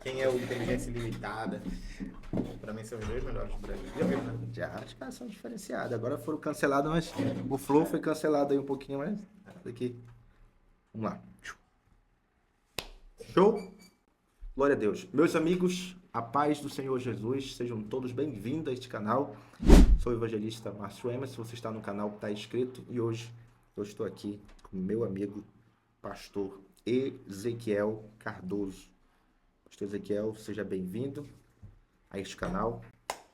Quem é o Inteligência Limitada? Pra mim são os dois melhores do Brasil. Já viu, né? Já, os caras são diferenciados. Agora foram cancelados, mas o Flow foi cancelado aí um pouquinho, mas daqui. Vamos lá. Show? Glória a Deus. Meus amigos, a paz do Senhor Jesus, sejam todos bem-vindos a este canal. Sou o evangelista Márcio Emerson, você está no canal que está inscrito e hoje eu estou aqui com meu amigo, pastor Ezequiel Cardoso. Pastor Ezequiel, seja bem-vindo a este canal.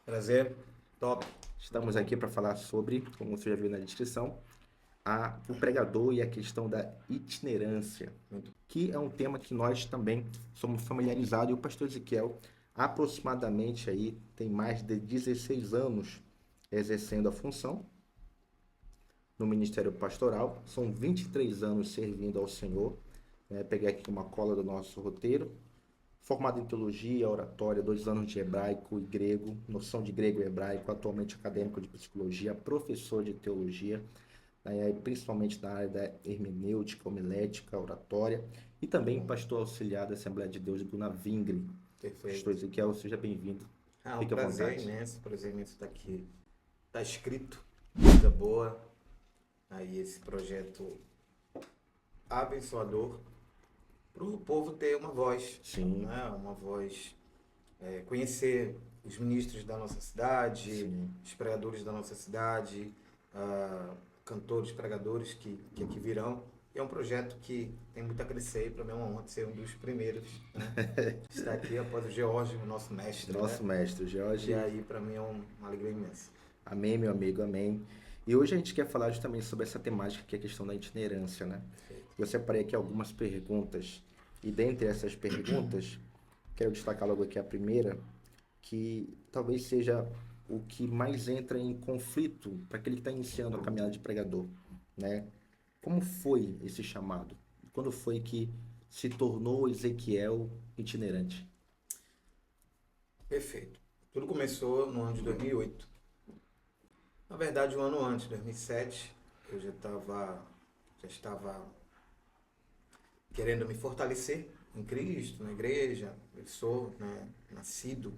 Prazer. Top. Estamos aqui para falar sobre, como você já viu na descrição, o pregador e a questão da itinerância, que é um tema que nós também somos familiarizados. E o pastor Ezequiel, aproximadamente aí, tem mais de 16 anos exercendo a função no ministério pastoral. São 23 anos servindo ao Senhor. Peguei aqui uma cola do nosso roteiro. Formado em teologia, oratória, 2 anos de hebraico e grego, noção de grego e hebraico, atualmente acadêmico de psicologia, professor de teologia, principalmente na área da hermenêutica, homilética, oratória, e também pastor auxiliar da Assembleia de Deus do Navingre. Perfeito. Pastor Ezequiel, seja bem-vindo. Um Fique à prazer vontade. imenso estar aqui. Tá escrito, coisa boa. Aí esse projeto abençoador para o povo ter uma voz. Sim. Né? Uma voz, conhecer os ministros da nossa cidade, Sim. os pregadores da nossa cidade, cantores, pregadores que aqui virão. E é um projeto que tem muito a crescer e para mim é uma honra de ser um dos primeiros, né? Estar aqui após o George, o nosso mestre. Nosso né? mestre, Jorge. E aí para mim é uma alegria imensa. Amém, meu amigo, amém. E hoje a gente quer falar justamente sobre essa temática que é a questão da itinerância, né? Eu separei aqui algumas perguntas e dentre essas perguntas, quero destacar logo aqui a primeira, que talvez seja o que mais entra em conflito para aquele que está iniciando a caminhada de pregador, né? Como foi esse chamado? Quando foi que se tornou Ezequiel itinerante? Perfeito. Tudo começou no ano de 2008. Na verdade, um ano antes, 2007, eu já estava querendo me fortalecer em Cristo, na igreja. Eu sou, né, nascido,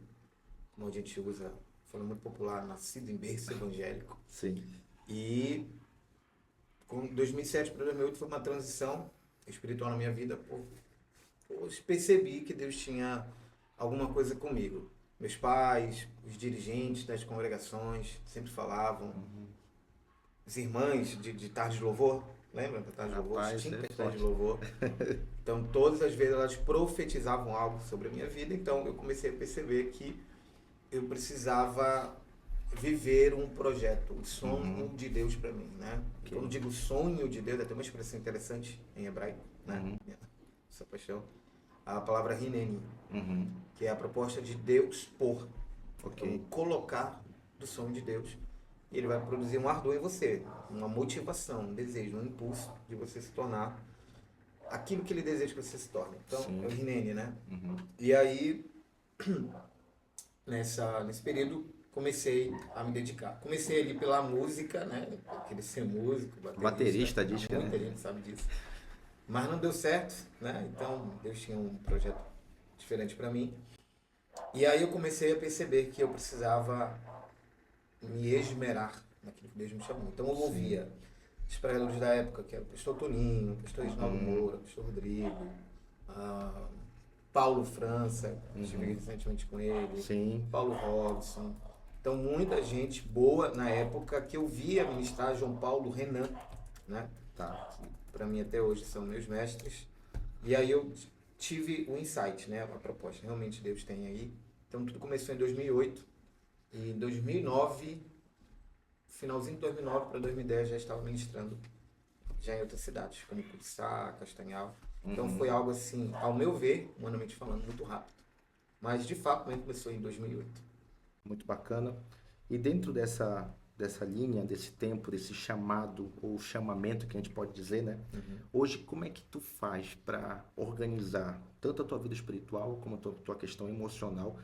como a gente usa, falando muito popular, nascido em berço evangélico. Sim. E com 2007 para 2008 foi uma transição espiritual na minha vida. Eu percebi que Deus tinha alguma coisa comigo. Meus pais, os dirigentes das congregações sempre falavam. As irmãs de tarde de louvor, lembra da tarde de louvor? Rapaz, Extinta é tarde de forte. louvor. Então, todas as vezes elas profetizavam algo sobre a minha vida. Então, eu comecei a perceber que eu precisava viver um projeto, um sonho de Deus para mim, né? Ok. Quando eu digo sonho de Deus, é até uma expressão interessante em hebraico, né? Essa paixão. A palavra hineni, que é a proposta de Deus por. Ok. Então, colocar do sonho de Deus. E ele vai produzir um ardor em você, uma motivação, um desejo, um impulso de você se tornar aquilo que ele deseja que você se torne. Então, Sim. é o hineni, né? E aí, nesse período, comecei a me dedicar. Comecei ali pela música, né? Eu queria ser músico, Baterista, diz que, né? muita gente sabe disso. Mas não deu certo, né? Então, Deus tinha um projeto diferente para mim. E aí eu comecei a perceber que eu precisava me esmerar naquilo que Deus me chamou. Então eu ouvia os pregadores da época, que era o pastor Toninho, o pastor Reginaldo Moura, o pastor Rodrigo, Paulo França, estive recentemente com ele, Sim. Paulo Robson. Então muita gente boa na época que eu via ministrar, João Paulo, Renan, né? Tá. Para mim até hoje são meus mestres. E aí eu tive o insight, né? A proposta, realmente Deus tem aí. Então tudo começou em 2008. E em 2009, finalzinho de 2009 para 2010, já estava ministrando já em outras cidades, como Cursá, Castanhal. Então foi algo assim, ao meu ver, humanamente falando, muito rápido. Mas de fato, mesmo começou em 2008. Muito bacana. E dentro dessa linha, desse tempo, desse chamado ou chamamento que a gente pode dizer, né? Hoje, como é que tu faz para organizar tanto a tua vida espiritual como a tua questão emocional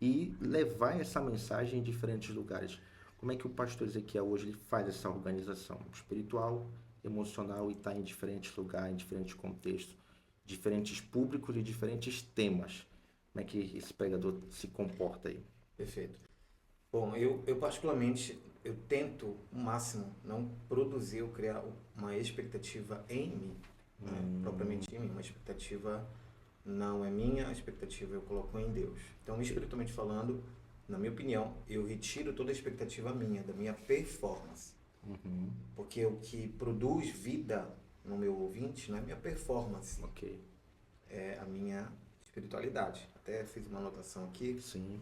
e levar essa mensagem em diferentes lugares? Como é que o pastor Ezequiel hoje ele faz essa organização espiritual, emocional e está em diferentes lugares, em diferentes contextos, diferentes públicos e diferentes temas? Como é que esse pregador se comporta aí? Perfeito. Bom, eu particularmente, eu tento o máximo não produzir ou criar uma expectativa em mim, né? Propriamente em mim. Uma expectativa não é minha, a expectativa eu coloco em Deus. Então, espiritualmente falando, na minha opinião, eu retiro toda a expectativa minha, da minha performance. Porque o que produz vida no meu ouvinte não é minha performance, Ok. é a minha espiritualidade. Até fiz uma anotação aqui Sim.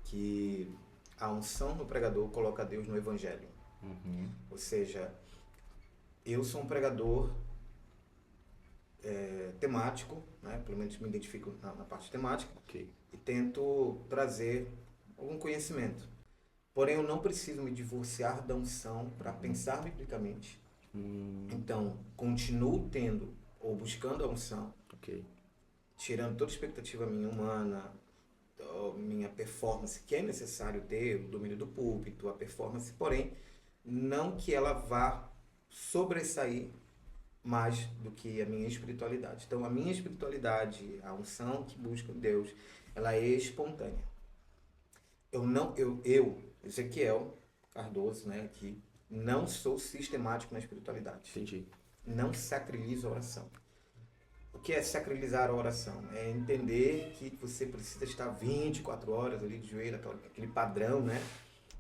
que a unção no pregador coloca Deus no evangelho. Ou seja, eu sou um pregador temático, né? Pelo menos me identifico na parte temática, Ok. e tento trazer algum conhecimento. Porém, eu não preciso me divorciar da unção para pensar biblicamente. Então, continuo tendo ou buscando a unção, Ok. tirando toda expectativa minha humana, minha performance, que é necessário ter, o domínio do púlpito, a performance, porém, não que ela vá sobressair mais do que a minha espiritualidade. Então, a minha espiritualidade, a unção que busca Deus, ela é espontânea. Ezequiel Cardoso, né, aqui, não sou sistemático na espiritualidade. Entendi. Não sacralizo a oração. O que é sacralizar a oração? É entender que você precisa estar 24 horas ali de joelho, aquele padrão, né?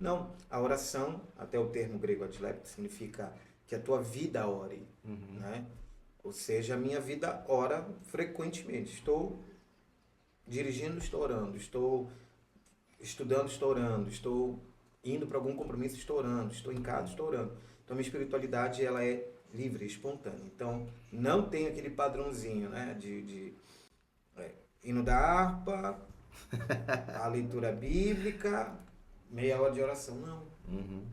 Não, a oração, até o termo grego adlepto, significa que a tua vida ore, né? Ou seja, a minha vida ora frequentemente. Estou dirigindo, estou orando. Estou estudando, estou orando. Estou indo para algum compromisso, estou orando. Estou em casa, estou orando. Então, a minha espiritualidade, ela é livre, espontânea. Então, não tem aquele padrãozinho, né? Hino da harpa, a leitura bíblica, meia hora de oração. Não.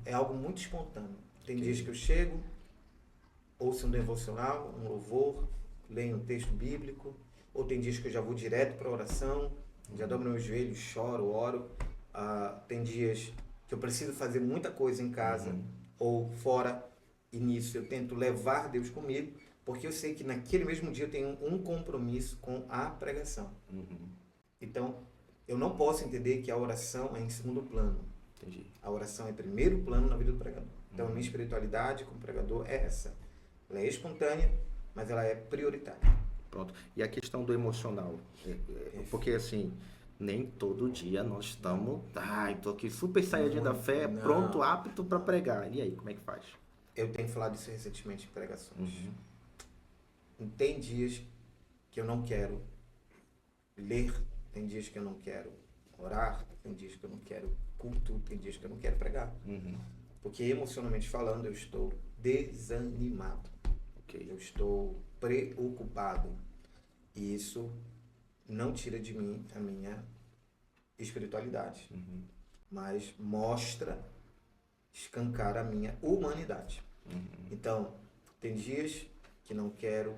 É algo muito espontâneo. Tem dias que eu chego, ouço um devocional, um louvor, leio um texto bíblico, ou tem dias que eu já vou direto para a oração, já dobro meus joelhos, choro, oro. Tem dias que eu preciso fazer muita coisa em casa ou fora, e nisso eu tento levar Deus comigo, porque eu sei que naquele mesmo dia eu tenho um compromisso com a pregação. Então, eu não posso entender que a oração é em segundo plano. Entendi. A oração é primeiro plano na vida do pregador. Então, a minha espiritualidade como pregador é essa. Ela é espontânea, mas ela é prioritária. Pronto. E a questão do emocional? Porque assim, nem todo dia nós estamos. Estou aqui super saiyajin da fé, Não. pronto, apto para pregar. E aí, como é que faz? Eu tenho falado isso recentemente em pregações. Tem dias que eu não quero ler, tem dias que eu não quero orar, tem dias que eu não quero culto, tem dias que eu não quero pregar. Porque emocionalmente falando, eu estou desanimado. Ok. Eu estou preocupado. E isso não tira de mim a minha espiritualidade, mas mostra, escancara a minha humanidade. Então, tem dias que não quero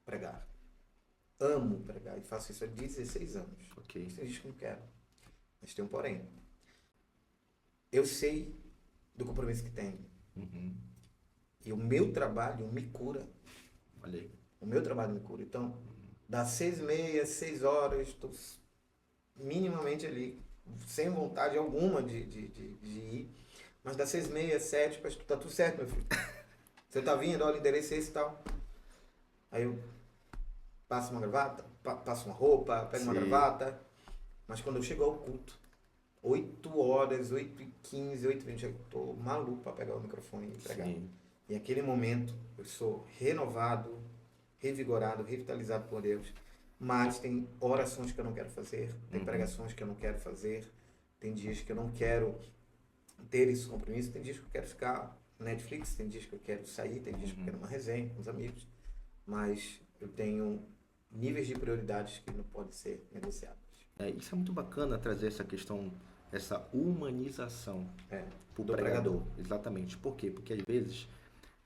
pregar. Amo pregar e faço isso há 16 anos. Ok. Tem dias que não quero. Mas tem um porém. Eu sei do compromisso que tenho. E o meu trabalho me cura. Olha aí. O meu trabalho me cura. Então, das 6h30, 6 horas, estou minimamente ali, sem vontade alguma de ir. Mas das 6h30, 7, tá tudo certo, meu filho. Você tá vindo, olha, o endereço é esse e tal. Aí eu passo uma gravata, passo uma roupa, pego uma gravata. Mas quando eu chego ao culto, 8 horas, 8h15, 8h20, eu tô maluco para pegar o microfone e pregar. Sim. E naquele momento eu sou renovado, revigorado, revitalizado por Deus. Mas tem orações que eu não quero fazer, tem pregações que eu não quero fazer, tem dias que eu não quero ter esse compromisso, tem dias que eu quero ficar no Netflix, tem dias que eu quero sair, tem dias que eu quero uma resenha com os amigos. Mas eu tenho níveis de prioridades que não podem ser negociados. Isso é muito bacana, trazer essa questão, essa humanização para o do pregador. Exatamente. Por quê? Porque às vezes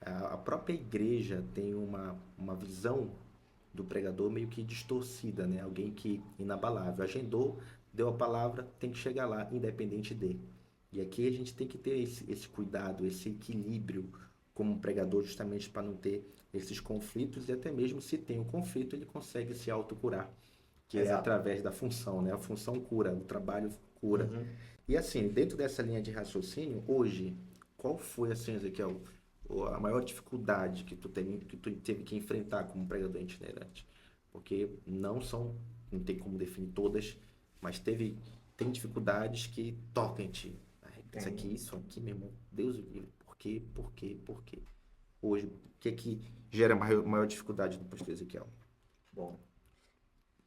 a própria igreja tem uma visão do pregador meio que distorcida, né? Alguém que inabalável, agendou, deu a palavra, tem que chegar lá, independente dele. E aqui a gente tem que ter esse cuidado, esse equilíbrio como pregador, justamente para não ter esses conflitos, e até mesmo se tem um conflito, ele consegue se autocurar. que é Exato. através da função, né? A função cura, o trabalho cura. Uhum. E assim, dentro dessa linha de raciocínio, hoje, qual foi, assim, Ezequiel, a maior dificuldade que tu teve que enfrentar como pregador itinerante? Porque não tem como definir todas, mas tem dificuldades que tocam em ti. Ai, Tem. isso aqui, meu irmão, Deus o livre. Por quê? Hoje, o que é que gera maior dificuldade no pastor Ezequiel? Bom,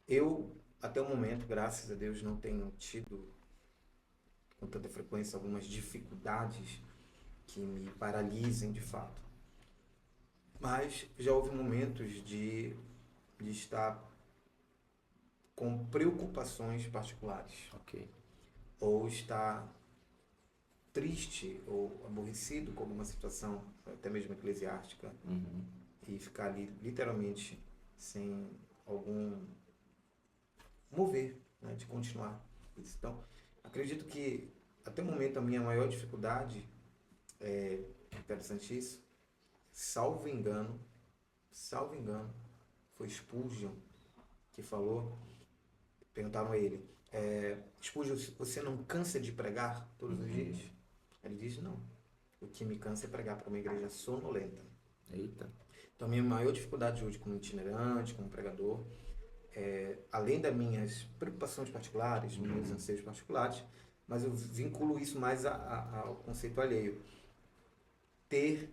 eu, até o momento, graças a Deus, não tenho tido com tanta frequência algumas dificuldades que me paralisem de fato. Mas já houve momentos de estar com preocupações particulares, Ok. ou estar triste ou aborrecido com alguma situação, até mesmo eclesiástica, Uhum. e ficar ali literalmente sem algum mover, né, de continuar isso. Então, acredito que até o momento a minha maior dificuldade é interessante isso, salvo engano, foi Spurgeon que falou, perguntaram a ele, Spurgeon, você não cansa de pregar todos os dias? Ele diz, não, o que me cansa é pregar para uma igreja sonolenta. Eita. Então, a minha maior dificuldade hoje como itinerante, como pregador, além das minhas preocupações particulares, meus anseios particulares, mas eu vinculo isso mais ao conceito alheio. Ter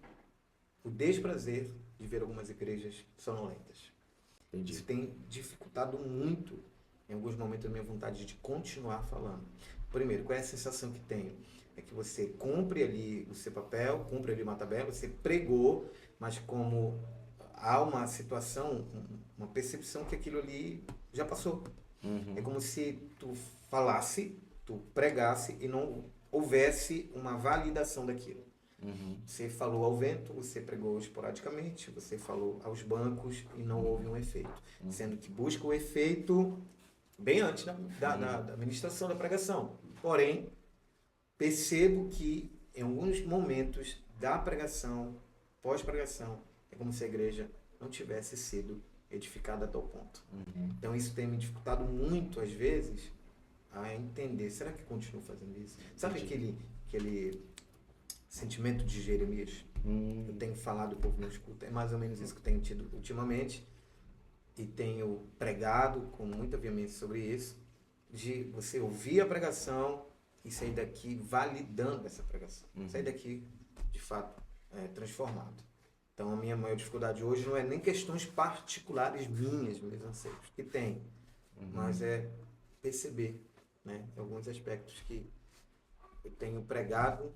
o desprazer de ver algumas igrejas sonolentas. Entendi. Isso tem dificultado muito, em alguns momentos, a minha vontade de continuar falando. Primeiro, qual é a sensação que tenho? É que você cumpre ali o seu papel, cumpre ali uma tabela, você pregou, mas como há uma situação, uma percepção que aquilo ali já passou. É como se tu falasse, tu pregasse e não houvesse uma validação daquilo. Você falou ao vento, você pregou esporadicamente, você falou aos bancos e não houve um efeito. Sendo que busca o efeito bem antes da ministração da pregação. Porém, percebo que em alguns momentos da pregação, pós-pregação, é como se a igreja não tivesse sido edificada a tal ponto. Então isso tem me dificultado muito, às vezes, a entender, será que continuo fazendo isso? Sabe aquele sentimento de Jeremias? Eu tenho falado, o povo não escuta. É mais ou menos isso que eu tenho tido ultimamente e tenho pregado com muita veemência sobre isso, de você ouvir a pregação e sair daqui validando essa pregação. Sair daqui, de fato, transformado. Então, a minha maior dificuldade hoje não é nem questões particulares minhas, meus anseios, que tem, mas é perceber, né, alguns aspectos que eu tenho pregado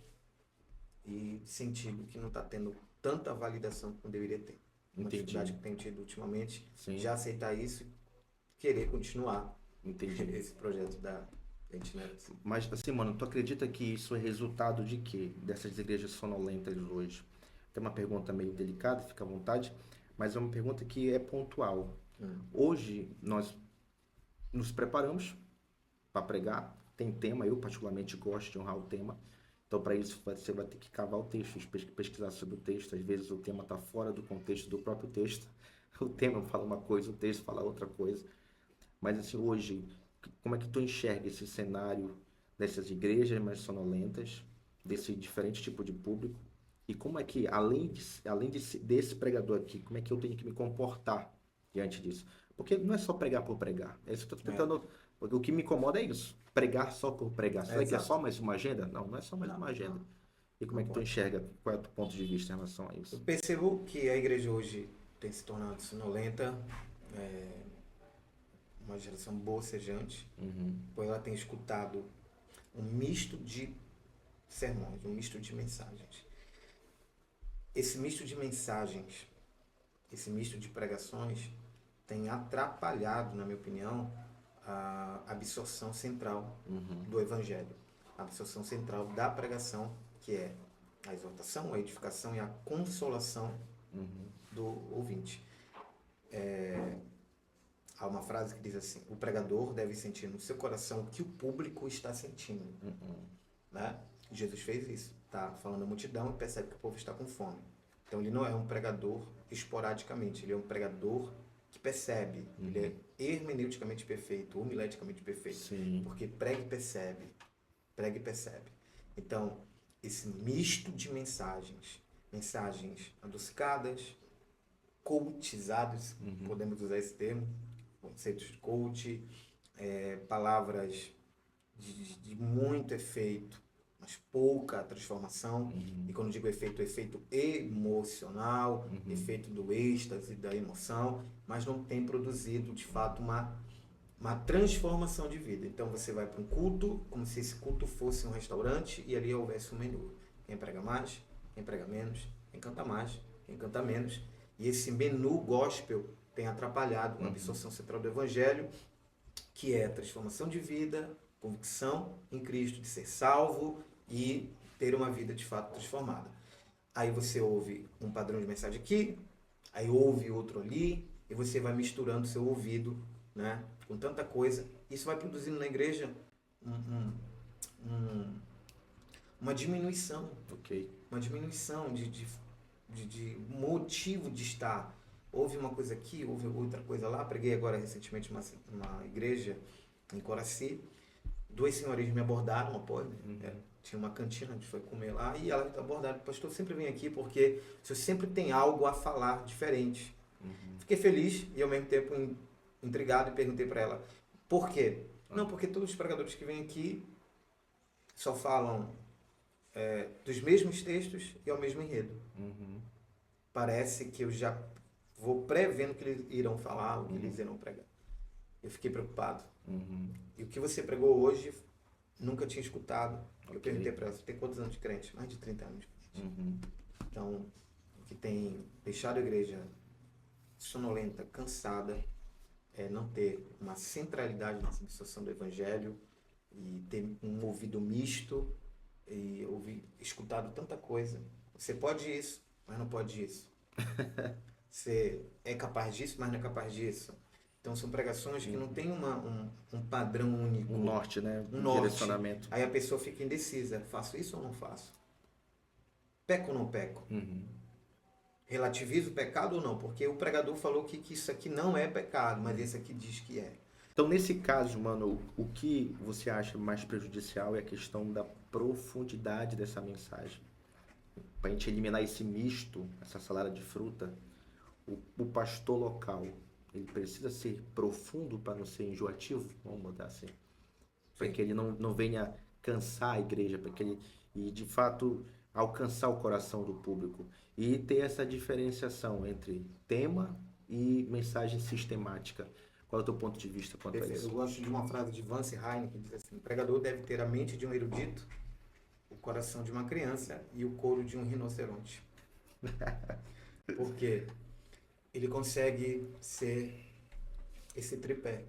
e sentido que não está tendo tanta validação como deveria ter. Uma Entendi. dificuldade que tenho tido ultimamente, Sim. já aceitar isso e querer continuar Entendi. esse projeto da itinerância. Mas assim, mano, tu acredita que isso é resultado de quê? Dessas igrejas sonolentas hoje? Tem uma pergunta meio delicada, fica à vontade, mas é uma pergunta que é pontual. Hoje nós nos preparamos para pregar, tem tema, eu particularmente gosto de honrar o tema. Então, para isso, você vai ter que cavar o texto, pesquisar sobre o texto. Às vezes, o tema está fora do contexto do próprio texto. O tema fala uma coisa, o texto fala outra coisa. Mas, assim, hoje, como é que tu enxerga esse cenário dessas igrejas mais sonolentas, desse diferente tipo de público? E como é que, desse pregador aqui, como é que eu tenho que me comportar diante disso? Porque não é só pregar por pregar. É isso que eu estou tentando. Porque o que me incomoda é isso. Pregar só por pregar. Será que é só mais uma agenda? Não, não é só mais uma agenda. E como é que tu enxerga? Qual é o teu ponto de vista em relação a Eu isso? percebo que a igreja hoje tem se tornado sonolenta, uma geração bocejante, pois ela tem escutado um misto de sermões, um misto de mensagens. Esse misto de mensagens, esse misto de pregações tem atrapalhado, na minha opinião, a absorção central do evangelho, a absorção central da pregação, que é a exortação, a edificação e a consolação do ouvinte. Há uma frase que diz assim: o pregador deve sentir no seu coração o que o público está sentindo. Né? Jesus fez isso. Está falando a multidão e percebe que o povo está com fome. Então ele não é um pregador esporadicamente, ele é um pregador que percebe. Ele é hermeneuticamente perfeito, homileticamente perfeito. Sim. Porque prega e percebe. Prega e percebe. Então, esse misto de mensagens adocicadas, coachizadas, podemos usar esse termo, conceitos de coach, palavras de muito efeito, mas pouca transformação. E quando digo efeito, efeito emocional, efeito do êxtase, da emoção, mas não tem produzido, de fato, uma transformação de vida. Então você vai para um culto, como se esse culto fosse um restaurante e ali houvesse um menu. Quem prega mais, quem prega menos, quem canta mais, quem canta menos. E esse menu gospel tem atrapalhado a absorção central do evangelho, que é a transformação de vida, convicção em Cristo, de ser salvo e ter uma vida de fato transformada. Aí você ouve um padrão de mensagem aqui, aí ouve outro ali, e você vai misturando seu ouvido, né, com tanta coisa. Isso vai produzindo na igreja uma diminuição. Uma diminuição de motivo de estar. Houve uma coisa aqui, houve outra coisa lá. Preguei agora recentemente uma igreja em Coraci. 2 senhorias me abordaram após, tinha uma cantina, a gente foi comer lá, e elas abordaram: pastor, sempre vem aqui porque o senhor sempre tem algo a falar diferente. Fiquei feliz e ao mesmo tempo intrigado e perguntei para ela, por quê? Não, porque todos os pregadores que vêm aqui só falam dos mesmos textos e ao mesmo enredo. Parece que eu já vou prevendo o que eles irão falar, o que eles irão pregar. Eu fiquei preocupado. E o que você pregou hoje, nunca tinha escutado. Eu perguntei para ela, você tem quantos anos de crente? Mais de 30 anos de crente. Então, o que tem deixado a igreja sonolenta, cansada, é não ter uma centralidade na absorção do evangelho e ter um ouvido misto e escutado tanta coisa. Você pode isso, mas não pode isso. Você é capaz disso, mas não é capaz disso. Então são pregações que não tem um padrão único. Um norte, né? Um norte. Direcionamento. Aí a pessoa fica indecisa. Faço isso ou não faço? Peco ou não peco? Relativizo o pecado ou não? Porque o pregador falou que isso aqui não é pecado, mas esse aqui diz que é. Então, nesse caso, mano, o que você acha mais prejudicial é a questão da profundidade dessa mensagem. Para a gente eliminar esse misto, essa salada de fruta, o pastor local, ele precisa ser profundo para não ser enjoativo, vamos botar assim, para que ele não venha cansar a igreja, para que ele, e de fato, alcançar o coração do público e ter essa diferenciação entre tema e mensagem sistemática. Qual é o teu ponto de vista quanto a isso? Eu gosto de uma frase de Vance Heine que diz assim: o pregador deve ter a mente de um erudito, o coração de uma criança e o couro de um rinoceronte. Porque ele consegue ser esse tripé.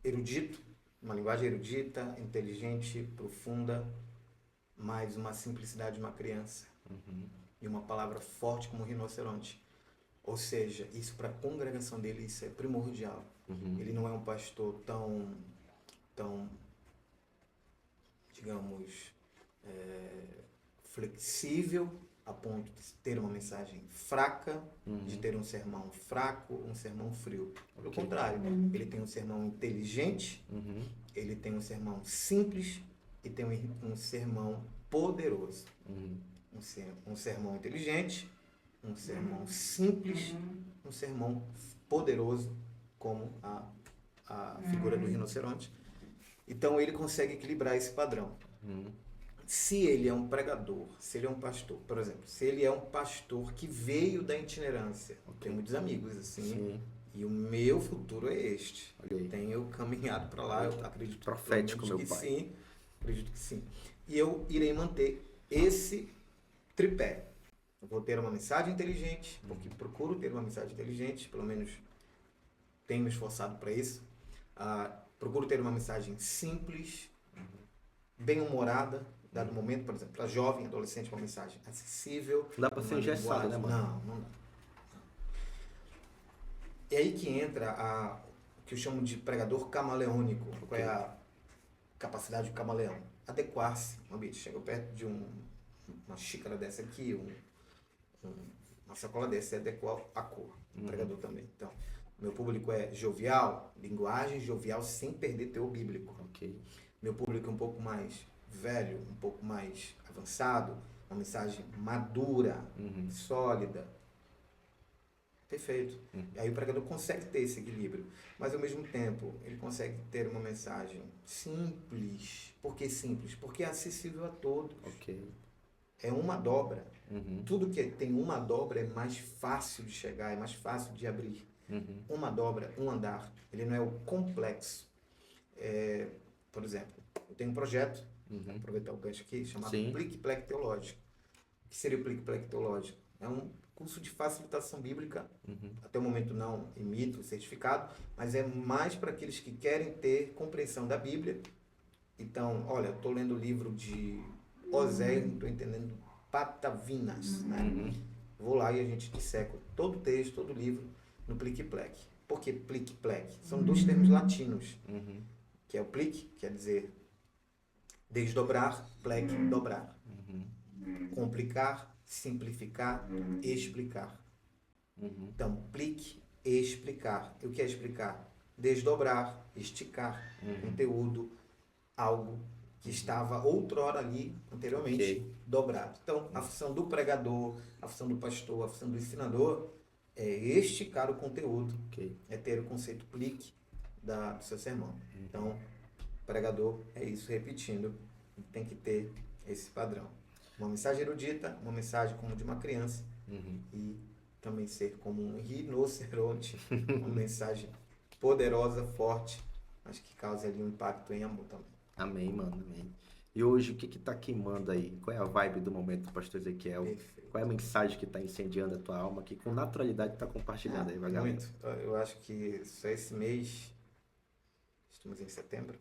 Erudito, uma linguagem erudita, inteligente, profunda, mas uma simplicidade de uma criança. E uma palavra forte como um rinoceronte. Ou seja, isso para a congregação dele, isso é primordial. Ele não é um pastor tão digamos, flexível a ponto de ter uma mensagem fraca, de ter um sermão fraco, um sermão frio. Pelo contrário, ele tem um sermão inteligente, ele tem um sermão simples e tem um sermão poderoso. Um sermão inteligente, um sermão simples, um sermão poderoso, como a figura do rinoceronte. Então ele consegue equilibrar esse padrão. Se ele é um pregador, se ele é um pastor, por exemplo, se ele é um pastor que veio da itinerância, tenho muitos amigos assim, e o meu futuro é este. Tenho caminhado para lá, eu acredito profético, meu pai. Sim, acredito que sim. E eu irei manter esse tripé. Eu vou ter uma mensagem inteligente, porque procuro ter uma mensagem inteligente, pelo menos tenho me esforçado para isso. Procuro ter uma mensagem simples, bem-humorada, dado o momento, por exemplo, para jovem, adolescente, uma mensagem acessível. Não dá para ser engessado, né, mano? Não dá. É aí que entra o que eu chamo de pregador camaleônico. Qual é a capacidade do camaleão? Adequar-se ao ambiente. Chega perto de uma xícara dessa aqui, uma sacola dessa, e adequar a cor. o pregador também. Então, meu público é jovial, linguagem jovial sem perder teor bíblico. Ok. Meu público é um pouco mais velho, um pouco mais avançado, uma mensagem madura, sólida. Perfeito. E aí o pregador consegue ter esse equilíbrio, mas ao mesmo tempo ele consegue ter uma mensagem simples. Por que simples? Porque é acessível a todos. Ok. É uma dobra. Tudo que tem uma dobra é mais fácil de chegar, é mais fácil de abrir. Uma dobra, um andar. Ele não é o complexo. Por exemplo, eu tenho um projeto, vou aproveitar o gancho aqui, chamado Plique-Pleque Teológico. O que seria o Plique-Pleque Teológico? É um curso de facilitação bíblica. Até o momento não emito o certificado, mas é mais para aqueles que querem ter compreensão da Bíblia. Então, olha, eu estou lendo o livro de Oséias, não estou entendendo patavinas, né? Vou lá e a gente disseca todo o texto, todo o livro no plique-pleque. Por que plique-pleque? São dois termos latinos, que é o plique, quer dizer desdobrar, pleque, dobrar. Complicar, simplificar, explicar. Então, plique, explicar. E o que é explicar? Desdobrar, esticar conteúdo, algo que estava outrora ali, anteriormente, dobrado. Então, a função do pregador, a função do pastor, a função do ensinador é esticar o conteúdo, é ter o conceito plique do seu sermão. Então, pregador é isso, repetindo, tem que ter esse padrão. Uma mensagem erudita, uma mensagem como de uma criança, e também ser como um rinoceronte, uma mensagem poderosa, forte, mas que cause ali um impacto em amor também. Amém, mano, amém. E hoje, o que que tá queimando aí? Qual é a vibe do momento, pastor Ezequiel? Perfeito. Qual é a mensagem que tá incendiando a tua alma, que com naturalidade tá compartilhando aí, galera? Muito. Eu acho que só esse mês, estamos em setembro,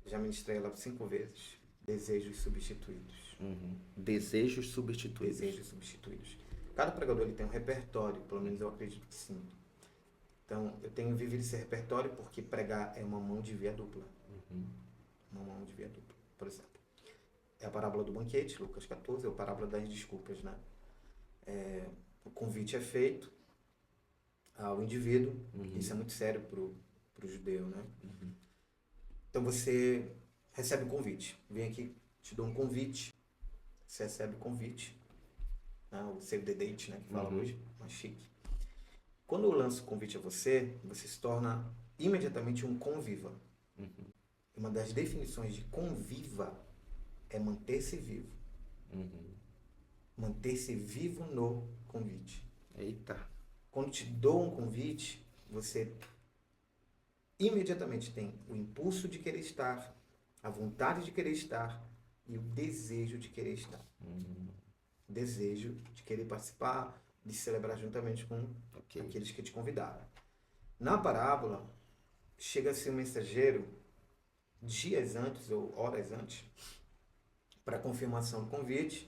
já ministrei ela 5 vezes. Desejos substituídos. Desejos substituídos. Desejos substituídos. Cada pregador ele tem um repertório, pelo menos eu acredito que sim. Então, eu tenho vivido esse repertório porque pregar é uma mão de via dupla. Uma mão de via dupla, por exemplo. É a parábola do banquete, Lucas 14, é a parábola das desculpas, né? O convite é feito ao indivíduo, isso é muito sério para o judeu, né? Então, você recebe o convite. Vem aqui, te dou um convite, você recebe o convite, né? O save the date, né? Que fala hoje, mais chique. Quando eu lanço o convite a você, você se torna imediatamente um conviva. Uma das definições de conviva é manter-se vivo. Manter-se vivo no convite. Eita. Quando te dou um convite, você imediatamente tem o impulso de querer estar, a vontade de querer estar e o desejo de querer estar. O desejo de querer participar, de celebrar juntamente com aqueles que te convidaram. Na parábola, chega-se um mensageiro dias antes ou horas antes para confirmação do convite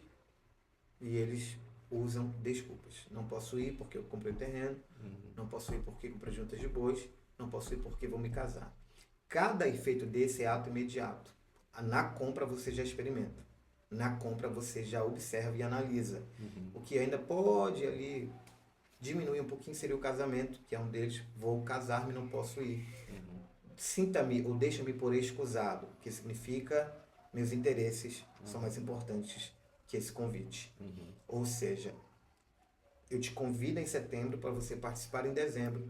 e eles usam desculpas. Não posso ir porque eu comprei o terreno, não posso ir porque comprei juntas de bois, não posso ir porque vou me casar. Cada efeito desse é ato imediato. Na compra você já experimenta. Na compra você já observa e analisa. O que ainda pode ali diminuir um pouquinho seria o casamento, que é um deles. Vou casar-me, não posso ir. Sinta-me ou deixa-me por escusado, que significa meus interesses são mais importantes que esse convite. Ou seja, eu te convido em setembro para você participar em dezembro.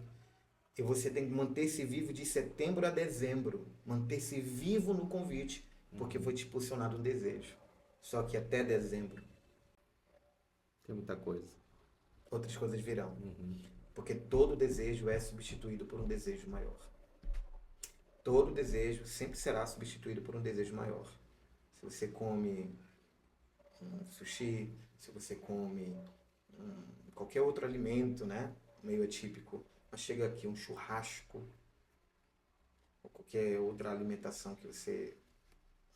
E você tem que manter-se vivo de setembro a dezembro. Manter-se vivo no convite, porque foi te impulsionado um desejo. Só que até dezembro. Tem muita coisa. Outras coisas virão. Porque todo desejo é substituído por um desejo maior. Todo desejo sempre será substituído por um desejo maior. Se você come um sushi, se você come qualquer outro alimento, né, meio atípico, mas chega aqui um churrasco, ou qualquer outra alimentação que você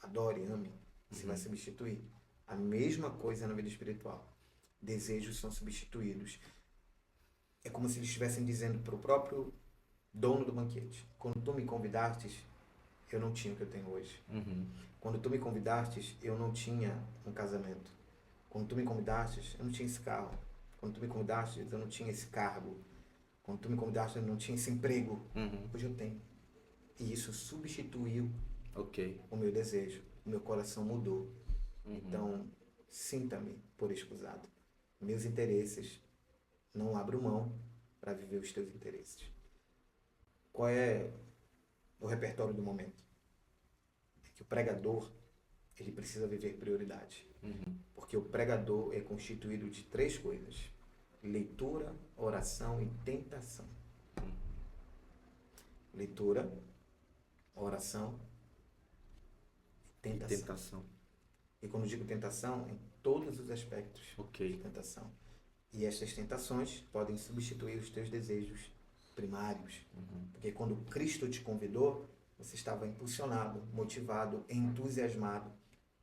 adore, ame, você vai substituir. A mesma coisa na vida espiritual. Desejos são substituídos. É como se eles estivessem dizendo para o próprio dono do banquete: quando tu me convidastes, eu não tinha o que eu tenho hoje. Quando tu me convidastes, eu não tinha um casamento. Quando tu me convidastes, eu não tinha esse carro. Quando tu me convidaste, eu não tinha esse cargo. Quando tu me convidaste, eu não tinha esse emprego. Hoje eu tenho. E isso substituiu o meu desejo. O meu coração mudou. Então, sinta-me por escusado. Meus interesses, não abro mão para viver os teus interesses. Qual é o repertório do momento? É que o pregador, ele precisa viver prioridade. Porque o pregador é constituído de 3 coisas: leitura, oração e tentação. Leitura, oração e tentação. E quando digo tentação, em todos os aspectos de tentação. E estas tentações podem substituir os teus desejos primários. Porque quando Cristo te convidou, você estava impulsionado, motivado, entusiasmado.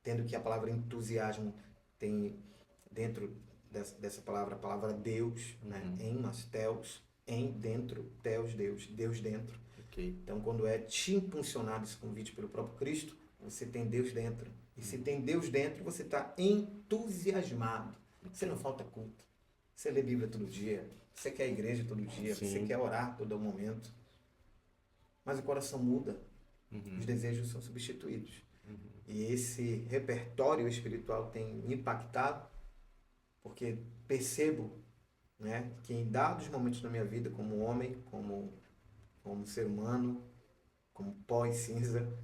Tendo que a palavra entusiasmo tem dentro dessa palavra a palavra Deus, né? Em, mas Theos, em, dentro, Theos, Deus, Deus dentro. Então, quando é te impulsionado esse convite pelo próprio Cristo, você tem Deus dentro. E se tem Deus dentro, você está entusiasmado. Você não falta culto. Você lê Bíblia todo dia. Você quer a igreja todo dia. Você quer orar todo momento. Mas o coração muda. Os desejos são substituídos. E esse repertório espiritual tem me impactado, porque percebo, né, que em dados momentos da minha vida, como homem, como ser humano, como pó e cinza,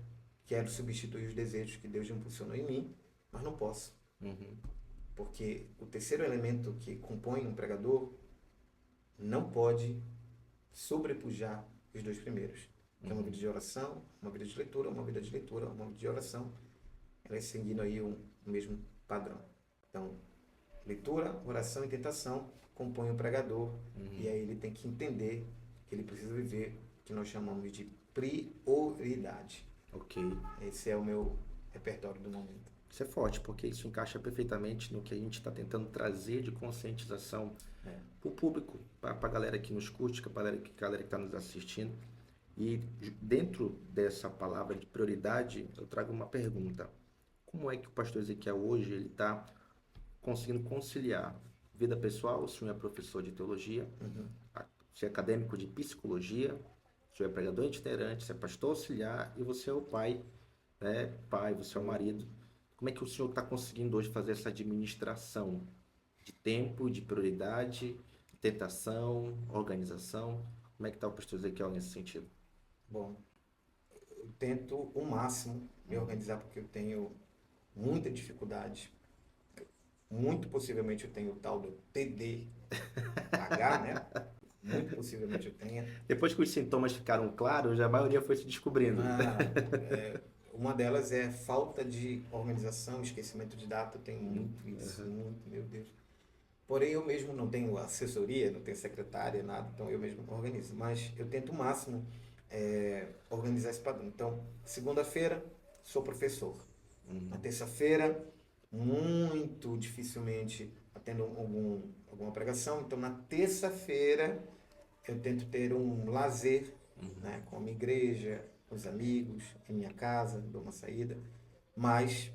quero substituir os desejos que Deus impulsionou em mim, mas não posso. Porque o terceiro elemento que compõe um pregador não pode sobrepujar os 2 primeiros. Que é uma vida de oração, uma vida de leitura, uma vida de leitura, uma vida de oração. Elas seguindo aí o mesmo padrão. Então, leitura, oração e tentação compõem o pregador. E aí ele tem que entender que ele precisa viver o que nós chamamos de prioridade. Esse é o meu repertório do momento. Isso é forte, porque isso encaixa perfeitamente no que a gente está tentando trazer de conscientização para o público, para a galera que nos curte, para a galera que está nos assistindo. E dentro dessa palavra de prioridade, eu trago uma pergunta. Como é que o pastor Ezequiel hoje ele está conseguindo conciliar vida pessoal? O senhor é professor de teologia, o senhor é acadêmico de psicologia, o senhor é pregador itinerante, você é pastor auxiliar e você é o pai, né? Você é o marido. Como é que o senhor está conseguindo hoje fazer essa administração de tempo, de prioridade, tentação, organização? Como é que está o pastor Ezequiel nesse sentido? Bom, eu tento o máximo me organizar, porque eu tenho muita dificuldade. Muito possivelmente eu tenho o tal do TDAH, né? Muito possivelmente eu tenha. Depois que os sintomas ficaram claros, a maioria foi se descobrindo. Uma delas é falta de organização, esquecimento de data. Eu tenho muito isso, muito, meu Deus. Porém, eu mesmo não tenho assessoria, não tenho secretária, nada, então eu mesmo organizo. Mas eu tento o máximo organizar esse padrão. Então, segunda-feira, sou professor. Na terça-feira, muito dificilmente atendo alguma pregação. Então, na terça-feira, eu tento ter um lazer, né, com a minha igreja, com os amigos, em minha casa, dou uma saída. Mas,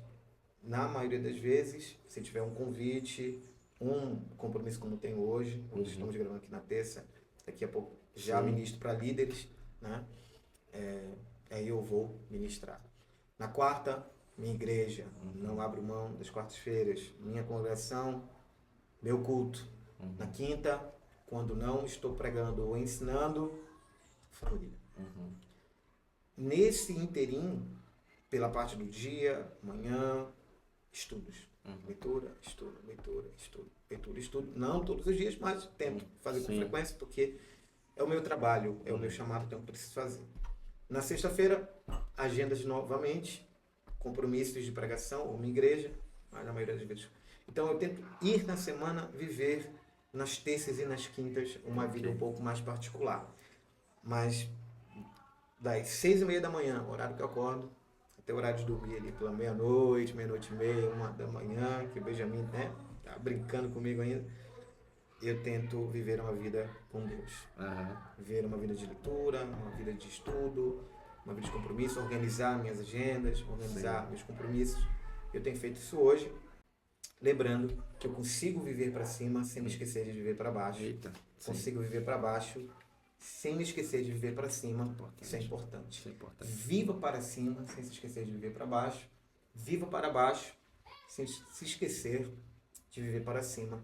na maioria das vezes, se tiver um convite, um compromisso como eu tenho hoje estamos gravando aqui na terça, daqui a pouco já ministro para líderes, né? Aí eu vou ministrar. Na quarta, minha igreja, não abro mão das quartas-feiras, minha congregação, meu culto. Na quinta, quando não estou pregando ou ensinando, família. Nesse interim, pela parte do dia, manhã, estudos. Leitura, estudo, leitura, estudo, leitura, estudo. Não todos os dias, mas tento fazer com frequência, porque é o meu trabalho, é o meu chamado, então eu preciso fazer. Na sexta-feira, agendas novamente, compromissos de pregação, ou minha igreja, mas na maioria das vezes. Então eu tento ir na semana, viver nas terças e nas quintas uma vida um pouco mais particular. Mas das 6h30 da manhã, horário que eu acordo, até o horário de dormir ali pela meia-noite, meia-noite e meia, 1h da manhã, que o Benjamin, né, tá brincando comigo ainda, eu tento viver uma vida com Deus. Viver uma vida de leitura, uma vida de estudo, uma vida de compromisso, organizar minhas agendas, organizar meus compromissos. Eu tenho feito isso hoje. lembrando que eu consigo viver para cima sem me esquecer de viver para baixo. Eita. Sim. Consigo viver para baixo sem me esquecer de viver para cima. Importante. Isso é importante. Isso é importante. Viva para cima sem se esquecer de viver para baixo. Viva para baixo sem se esquecer de viver para cima.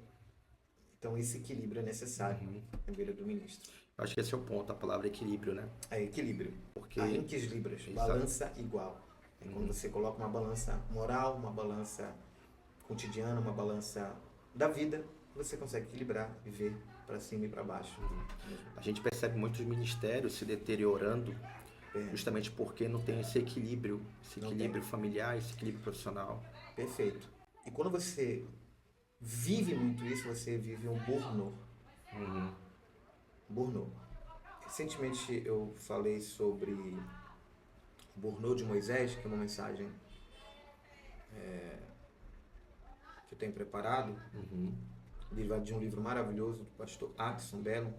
Então esse equilíbrio é necessário na vida do ministro. Eu acho que esse é o ponto, a palavra equilíbrio, né? É equilíbrio. Porque... Inques libras, balança igual. É quando você coloca uma balança moral, uma balança cotidiana, uma balança da vida, você consegue equilibrar, viver para cima e para baixo. A gente percebe muitos ministérios se deteriorando justamente porque não tem esse equilíbrio familiar, esse equilíbrio profissional. Perfeito. E quando você vive muito isso, você vive um burnout. Burnout. Recentemente eu falei sobre o burnout de Moisés, que é uma mensagem que eu tenho preparado, derivado de um livro maravilhoso do pastor Adson Belo,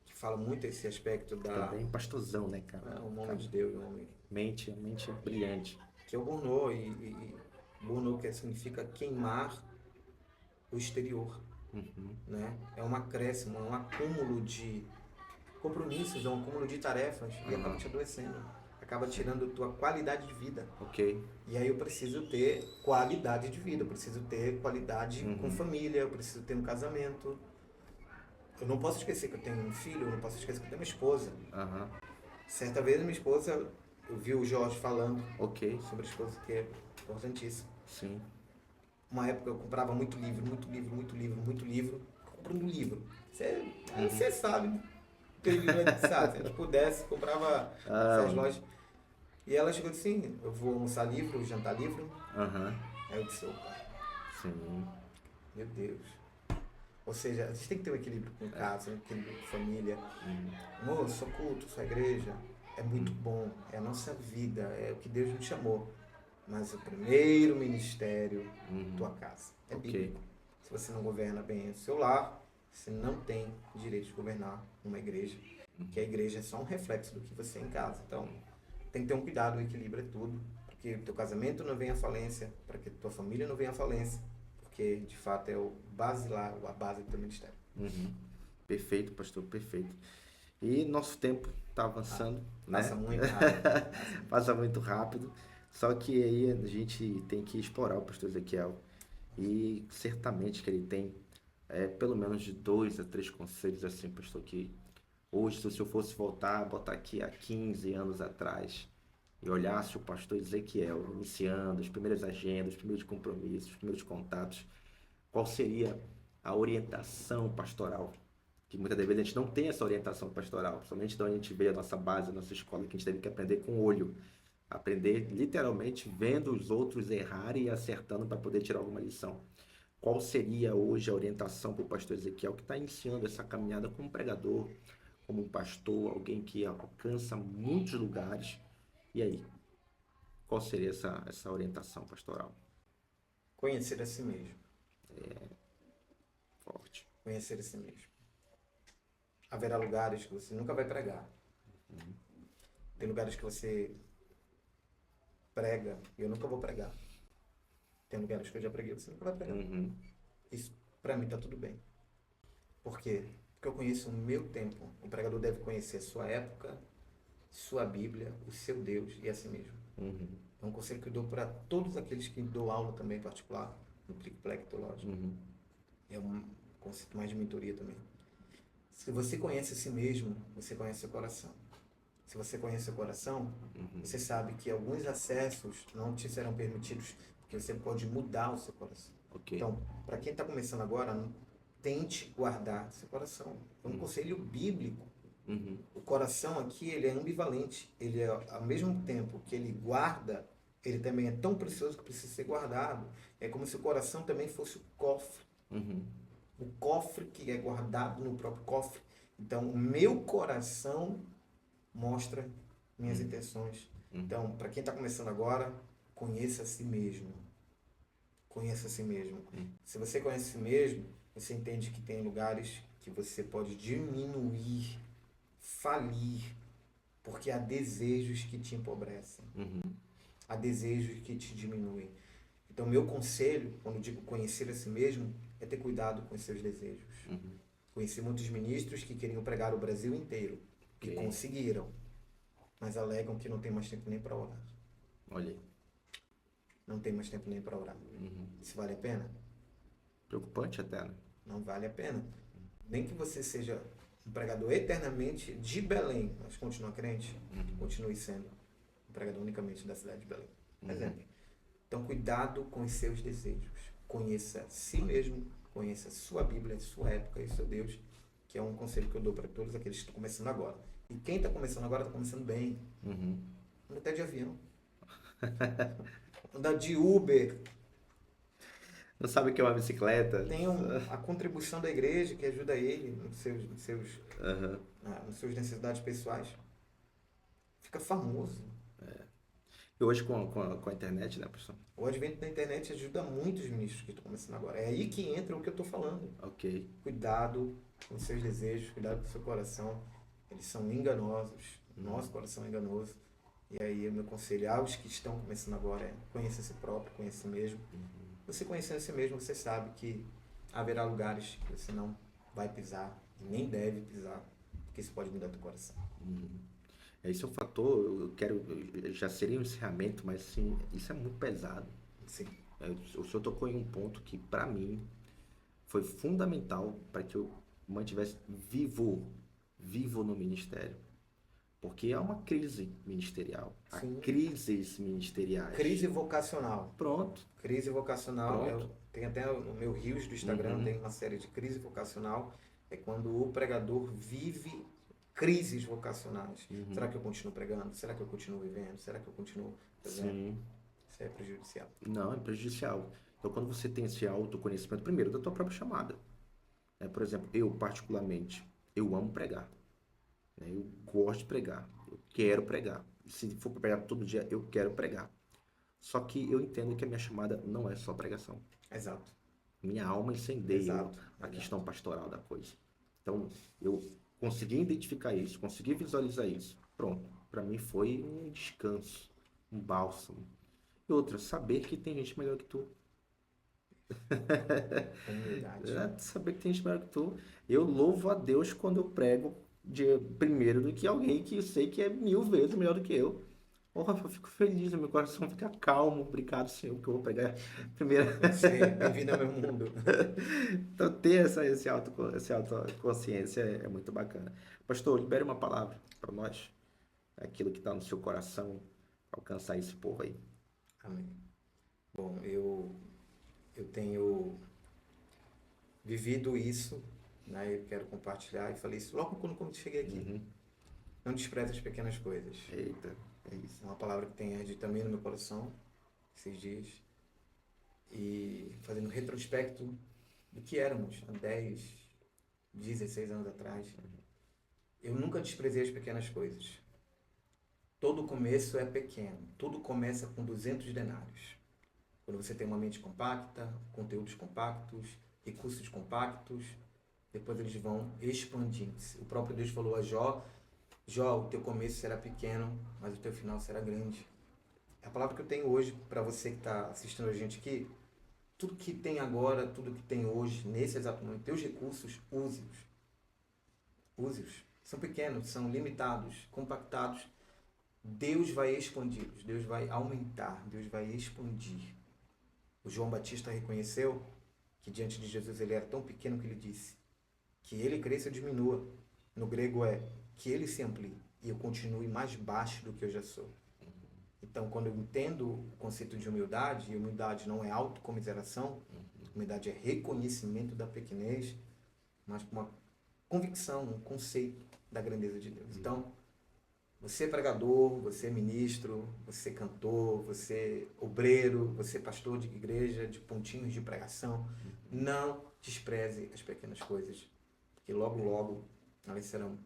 que fala muito esse aspecto da... Também pastorzão, né, cara? Um homem de Deus, um homem... Mente brilhante. Que é o burnout, e burnout que significa queimar o exterior, né? É um acréscimo, é um acúmulo de compromissos, é um acúmulo de tarefas e acaba te adoecendo, acaba tirando tua qualidade de vida. Ok. E aí eu preciso ter qualidade de vida, eu preciso ter qualidade com família, eu preciso ter um casamento. Eu não posso esquecer que eu tenho um filho, eu não posso esquecer que eu tenho uma esposa. Certa vez minha esposa, eu vi o Jorge falando sobre a esposa, que é importantíssimo. Sim. Uma época eu comprava muito livro, comprando livro. Você sabe, se a gente pudesse, comprava essas lojas. E ela chegou assim, eu vou almoçar livro, jantar livro. Aí eu disse, opa, sim. Meu Deus. Ou seja, a gente tem que ter um equilíbrio com casa, um equilíbrio com família. Amor, sou culto, sou igreja. É muito bom, é a nossa vida, é o que Deus nos chamou. Mas o primeiro ministério, tua casa. É bíblico. Se você não governa bem o seu lar, você não tem direito de governar uma igreja. Porque a igreja é só um reflexo do que você é em casa. Então, tem que ter um cuidado, o equilíbrio é tudo. Para que o teu casamento não venha à falência, para que a tua família não venha à falência. Porque, de fato, é o basilar, a base do teu ministério. Perfeito, pastor, perfeito. E nosso tempo está avançando, né? Passa muito rápido. Passa muito rápido. Só que aí a gente tem que explorar o pastor Ezequiel. E certamente que ele tem pelo menos de 2 a 3 conselhos assim, pastor, que hoje, se eu fosse voltar, botar aqui há 15 anos atrás e olhasse o pastor Ezequiel iniciando as primeiras agendas, os primeiros compromissos, os primeiros contatos, qual seria a orientação pastoral? Que muitas das vezes a gente não tem essa orientação pastoral, principalmente de onde a gente veio a nossa base, a nossa escola, que a gente teve que aprender com o olho. Aprender literalmente vendo os outros errarem e acertando para poder tirar alguma lição. Qual seria hoje a orientação para o pastor Ezequiel, que está iniciando essa caminhada como pregador, como um pastor, alguém que alcança muitos lugares? E aí? Qual seria essa orientação pastoral? Conhecer a si mesmo. Forte. Conhecer a si mesmo. Haverá lugares que você nunca vai pregar. Tem lugares que você prega e eu nunca vou pregar. Tem lugares que eu já preguei, você nunca vai pregar. Isso, pra mim, tá tudo bem. Por quê? Porque eu conheço o meu tempo. O pregador deve conhecer a sua época, sua Bíblia, o seu Deus e a si mesmo. É um conselho que eu dou para todos aqueles que dou aula também em particular, no Plic-Plec Teológico. É um conceito mais de mentoria também. Se você conhece a si mesmo, você conhece seu coração. Se você conhece seu coração, você sabe que alguns acessos não te serão permitidos, porque você pode mudar o seu coração. Então, para quem está começando agora, tente guardar seu coração. É um conselho bíblico. O coração aqui, ele é ambivalente. Ele é, ao mesmo tempo que ele guarda, ele também é tão precioso que precisa ser guardado. É como se o coração também fosse o cofre. O cofre que é guardado no próprio cofre. Então, o meu coração mostra minhas intenções. Então, para quem está começando agora, conheça a si mesmo. Conheça a si mesmo. Se você conhece a si mesmo, você entende que tem lugares que você pode diminuir, falir, porque há desejos que te empobrecem. Há desejos que te diminuem. Então, meu conselho, quando eu digo conhecer a si mesmo, é ter cuidado com os seus desejos. Conheci muitos ministros que queriam pregar o Brasil inteiro, que Ok. conseguiram, mas alegam que não tem mais tempo nem para orar. Olha aí. Não tem mais tempo nem para orar. Isso vale a pena? Preocupante até, né? Não vale a pena. Nem que você seja um pregador eternamente de Belém, mas continua crente, continue sendo um pregador unicamente da cidade de Belém. Exemplo. Então, cuidado com os seus desejos. Conheça a si mesmo, conheça a sua Bíblia, a sua época e o seu Deus, que é um conselho que eu dou para todos aqueles que estão começando agora. E quem está começando agora está começando bem. Anda até de avião. Anda de Uber. Não sabe o que é uma bicicleta? Tem a contribuição da igreja que ajuda ele nas suas necessidades pessoais. Fica famoso. E hoje com a internet, né, professor? O advento da internet ajuda muito os ministros que estão começando agora. É aí que entra o que eu estou falando. Ok. Cuidado com os seus desejos, cuidado com o seu coração. Eles são enganosos. O nosso coração é enganoso. E aí o meu conselho aos que estão começando agora é conheça a si próprio, conheça a si mesmo. Você conhecendo a si mesmo, você sabe que haverá lugares que você não vai pisar e nem deve pisar, porque isso pode mudar teu coração. Esse é um fator, já seria um encerramento, mas sim, isso é muito pesado. Sim. O senhor tocou em um ponto que, para mim, foi fundamental para que eu mantivesse vivo no ministério. Porque é uma crise ministerial. Há Sim. crises ministeriais. Crise vocacional. Pronto. Crise vocacional. Pronto. Tem até no meu Rios do Instagram, tem uma série de crise vocacional. É quando o pregador vive crises vocacionais. Será que eu continuo pregando? Será que eu continuo vivendo? Será que eu continuo fazendo? Sim. Isso é prejudicial. Não, é prejudicial. Então, quando você tem esse autoconhecimento, primeiro, da tua própria chamada. Por exemplo, eu, particularmente, eu amo pregar. Eu gosto de pregar. Eu quero pregar. Se for para pregar todo dia, eu quero pregar. Só que eu entendo que a minha chamada não é só pregação. Exato. Minha alma incendeia Exato. a questão pastoral da coisa. Então, eu consegui identificar isso, consegui visualizar isso. Pronto. Para mim foi um descanso, um bálsamo. E outra, saber que tem gente melhor que tu. Humildade. Saber que tem gente melhor que tu. Eu louvo a Deus quando eu prego primeiro do que alguém que eu sei que é 1000 vezes melhor do que eu. Porra, eu fico feliz, meu coração fica calmo. Obrigado, Senhor, que eu vou pregar primeiro. Bem-vindo ao meu mundo. Então, ter essa autoconsciência é muito bacana. Pastor, libere uma palavra para nós. Aquilo que está no seu coração, alcançar esse povo aí. Amém. Bom, eu tenho vivido isso, né? Eu quero compartilhar e falei isso logo quando cheguei aqui. Não despreze as pequenas coisas. Eita, é isso. É uma palavra que tem ardido também no meu coração esses dias. E fazendo retrospecto do que éramos há 10, 16 anos atrás. Eu nunca desprezei as pequenas coisas. Todo começo é pequeno. Tudo começa com 200 denários. Quando você tem uma mente compacta, conteúdos compactos, recursos compactos, depois eles vão expandindo-se. O próprio Deus falou a Jó, Jó, o teu começo será pequeno, mas o teu final será grande. A palavra que eu tenho hoje para você que está assistindo a gente aqui, tudo que tem agora, tudo que tem hoje, nesse exato momento, teus recursos, use-os. Use-os. São pequenos, são limitados, compactados. Deus vai expandi-los, Deus vai aumentar, Deus vai expandir. O João Batista reconheceu que diante de Jesus ele era tão pequeno que ele disse que ele cresça e diminua. No grego é que ele se amplie e eu continue mais baixo do que eu já sou. Então, quando eu entendo o conceito de humildade, e humildade não é autocomiseração, humildade é reconhecimento da pequenez, mas com uma convicção, um conceito da grandeza de Deus. Então, você é pregador, você é ministro, você é cantor, você é obreiro, você é pastor de igreja, de pontinhos de pregação. Não despreze as pequenas coisas, porque logo, logo elas serão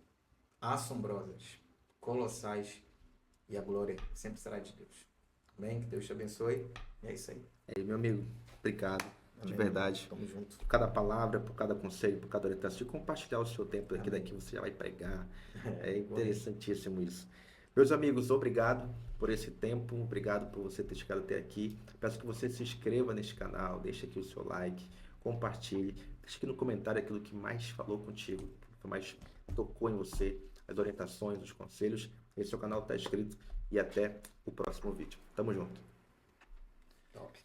assombrosas, colossais e a glória sempre será de Deus. Amém? Que Deus te abençoe. E é isso aí. Meu amigo, obrigado. Amém. De verdade. Tamo junto. Por cada palavra, por cada conselho, por cada orientação, e compartilhar o seu tempo daqui você já vai pregar. É interessantíssimo isso. Meus amigos, obrigado por esse tempo, obrigado por você ter chegado até aqui. Peço que você se inscreva neste canal, deixe aqui o seu like, compartilhe, deixe aqui no comentário aquilo que mais falou contigo, que mais tocou em você, as orientações, os conselhos. Esse é o canal está inscrito e até o próximo vídeo. Tamo junto. Top.